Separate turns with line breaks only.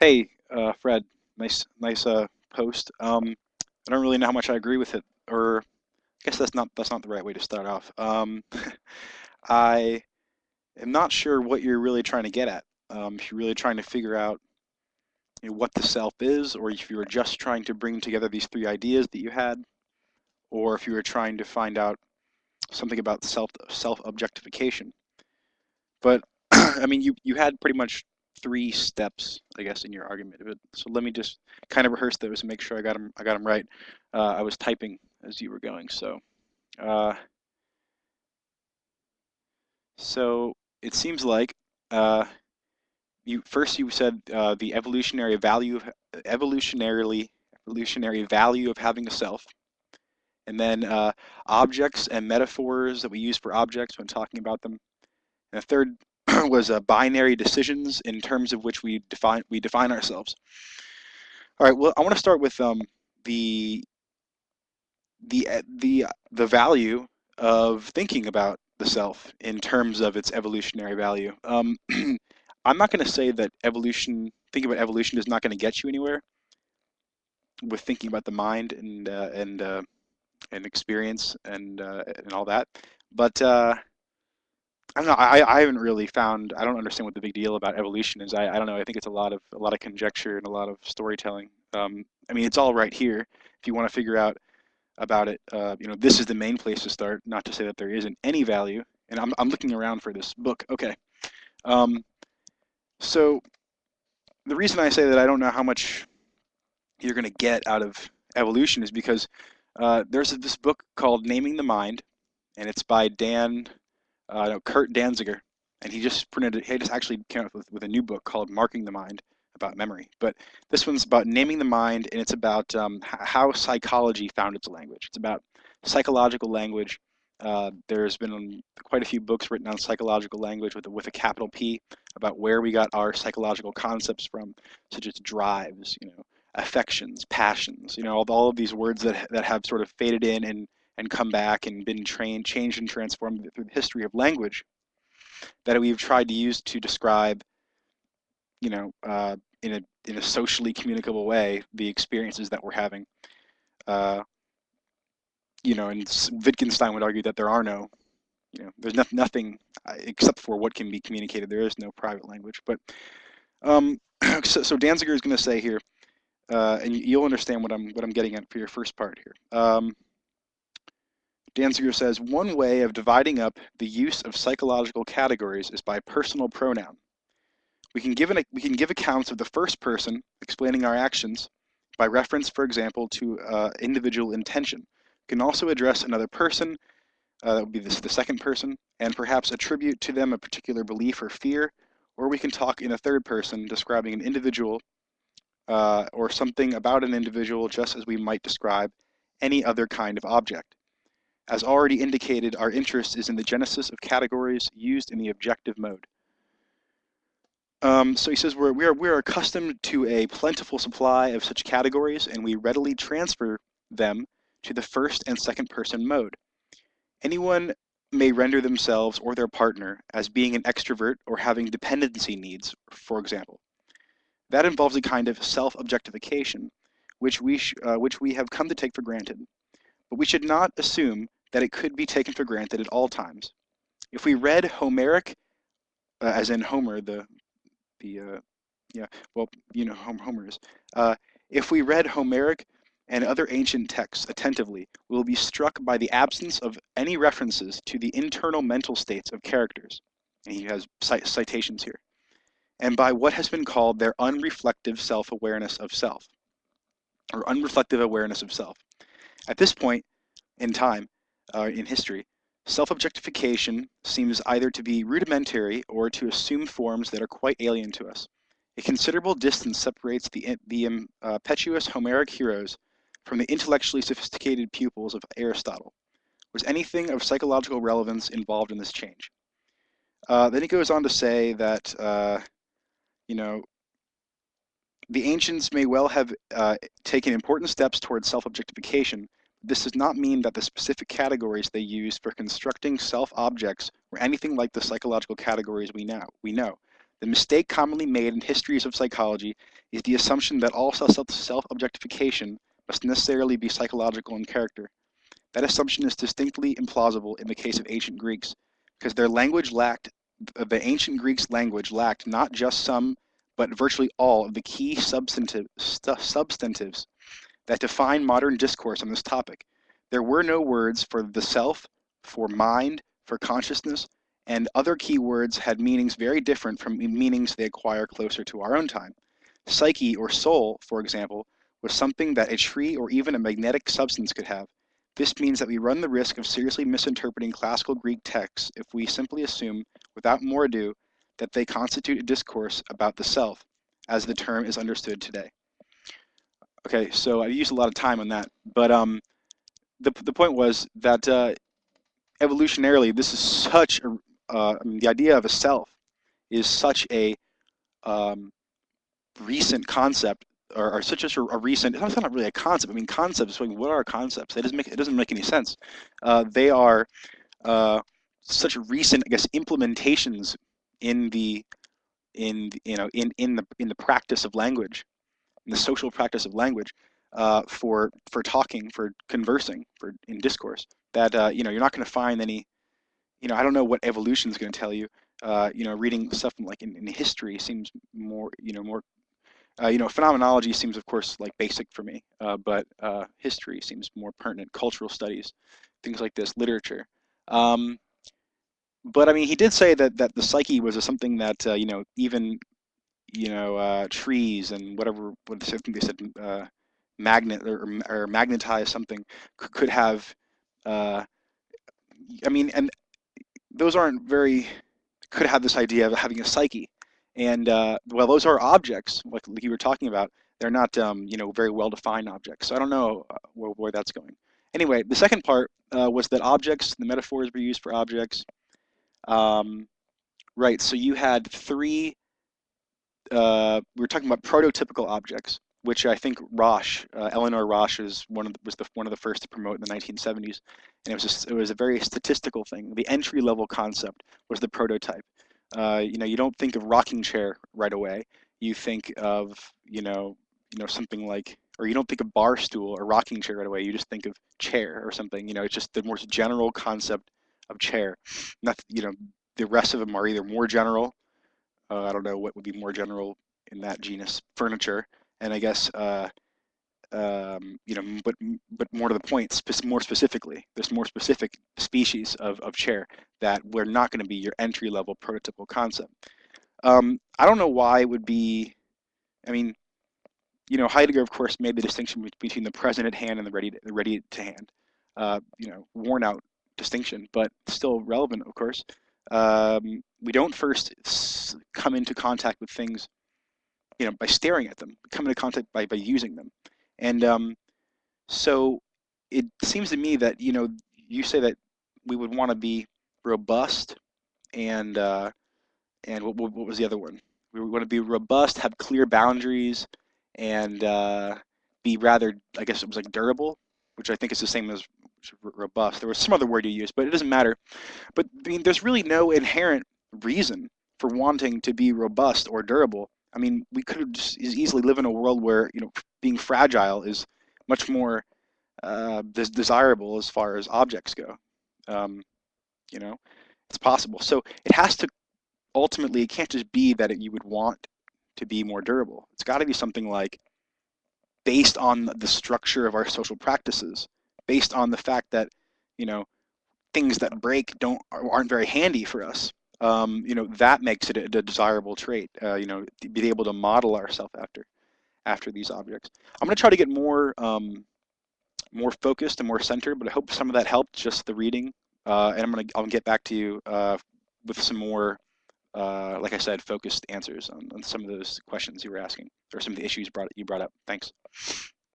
Hey, Fred, nice post. I don't really know how much I agree with it, or I guess that's not the right way to start off. I am not sure what you're really trying to get at. If you're really trying to figure out what the self is, or if you were just trying to bring together these three ideas that you had, or if you were trying to find out something about self objectification. But I mean, you had pretty much three steps, I guess, in your argument. So let me just kind of rehearse those and make sure I got them right. I was typing as you were going, uh, so it seems like uh, you said the evolutionary value of having a self, and then objects and metaphors that we use for objects when talking about them. And the third was binary decisions in terms of which we define ourselves. All right. Well, I want to start with the the value of thinking about the self in terms of its evolutionary value. I'm not going to say that thinking about evolution is not going to get you anywhere with thinking about the mind and experience and all that, but I don't know. I haven't really found. I don't understand what the big deal about evolution is. I don't know. I think it's a lot of conjecture and a lot of storytelling. I mean, it's all right here. If you want to figure out about it, this is the main place to start. Not to say that there isn't any value. And I'm looking around for this book. Okay. Um, so the reason I say that I don't know how much you're going to get out of evolution is because there's this book called Naming the Mind, and it's by no, Kurt Danziger, and he just printed it. He just actually came out with a new book called Marking the Mind about memory. But this one's about naming the mind, and it's about how psychology found its language. It's about psychological language. There's been quite a few books written on psychological language with a capital P about where we got our psychological concepts from, such as drives, affections, passions, all of these words that have sort of faded in and come back and been changed and transformed through the history of language that we've tried to use to describe, you know, uh, in a socially communicable way the experiences that we're having. Uh, and Wittgenstein would argue that there are no, there's nothing except for what can be communicated. There is no private language. But so Danziger is going to say here, and you'll understand what I'm getting at for your first part here. Danziger says, one way of dividing up the use of psychological categories is by personal pronoun. We can give accounts of the first person explaining our actions by reference, for example, to individual intention. We can also address another person, that would be the second person, and perhaps attribute to them a particular belief or fear, or we can talk in a third person, describing an individual or something about an individual just as we might describe any other kind of object. As already indicated, our interest is in the genesis of categories used in the objective mode. So he says we are accustomed to a plentiful supply of such categories, and we readily transfer them to the first and second person mode. Anyone may render themselves or their partner as being an extrovert or having dependency needs, for example. That involves a kind of self-objectification, which we have come to take for granted. But we should not assume that it could be taken for granted at all times. If we read Homeric, as in Homer, the yeah, well, Homer is. If we read Homeric and other ancient texts attentively, we will be struck by the absence of any references to the internal mental states of characters. And he has citations here. And by what has been called their unreflective self-awareness of self, or unreflective awareness of self. At this point in time, in history, self-objectification seems either to be rudimentary or to assume forms that are quite alien to us. A considerable distance separates the impetuous Homeric heroes from the intellectually sophisticated pupils of Aristotle. Was anything of psychological relevance involved in this change? Then he goes on to say that, you know, the ancients may well have taken important steps towards self-objectification. This does not mean that the specific categories they used for constructing self-objects were anything like the psychological categories we know. The mistake commonly made in histories of psychology is the assumption that all self-objectification must necessarily be psychological in character. That assumption is distinctly implausible in the case of ancient Greeks, because the ancient Greeks' language lacked not just some, but virtually all of the key substantives that define modern discourse on this topic. There were no words for the self, for mind, for consciousness, and other key words had meanings very different from meanings they acquire closer to our own time. Psyche or soul, for example, was something that a tree or even a magnetic substance could have. This means that we run the risk of seriously misinterpreting classical Greek texts if we simply assume, without more ado, that they constitute a discourse about the self, as the term is understood today. Okay, so I used a lot of time on that, but the point was that evolutionarily, this is such a I mean, the idea of a self is such a um, recent concept, or such a recent. It's not really a concept. I mean, concepts. What are concepts? It doesn't make any sense. They are such recent, I guess, implementations in the in the practice of language, in the social practice of language, for talking, for conversing, for in discourse. That you're not going to find any. I don't know what evolution is going to tell you. Reading stuff like in history seems more, phenomenology seems, of course, like basic for me, but history seems more pertinent. Cultural studies, things like this, literature. Um, but I mean, he did say that the psyche was something that even trees and what I think they said, magnet or magnetize something could have. Uh, I mean, and those aren't very could have this idea of having a psyche, and well, those are objects like you were talking about. They're not very well defined objects. So I don't know where that's going. Anyway, the second part was that objects, the metaphors were used for objects. Um, right. So you had three we were talking about prototypical objects, which I think Eleanor Rosch is one of the first to promote in the 1970s, and it was a very statistical thing. The entry level concept was the prototype. You don't think of rocking chair right away. You think of something like, or you don't think of bar stool or rocking chair right away. You just think of chair or something. It's just the more general concept of chair. Not the rest of them are either more general, I don't know what would be more general in that genus, furniture, and I guess but more to the point, more specifically, there's more specific species of chair that we're not going to be your entry level prototypical concept. I don't know why it would be. I mean, Heidegger, of course, made the distinction between the present at hand and the ready to hand. Worn out distinction, but still relevant, of course. We don't first come into contact with things, by staring at them. We come into contact by using them, and so it seems to me that you say that we would want to be robust and what was the other one? We want to be robust, have clear boundaries, and be rather, I guess it was like durable, which I think is the same as robust. There was some other word you used, but it doesn't matter. But I mean, there's really no inherent reason for wanting to be robust or durable. I mean, we could just as easily live in a world where being fragile is much more desirable as far as objects go. Um, you know, it's possible. So it has to ultimately. It can't just be that you would want to be more durable. It's got to be something like based on the structure of our social practices, based on the fact that you know things that break aren't very handy for us. That makes it a desirable trait. To be able to model ourselves after these objects. I'm going to try to get more focused and more centered, but I hope some of that helped. Just the reading, and I'll get back to you with some more, like I said, focused answers on some of those questions you were asking or some of the issues you brought up. Thanks.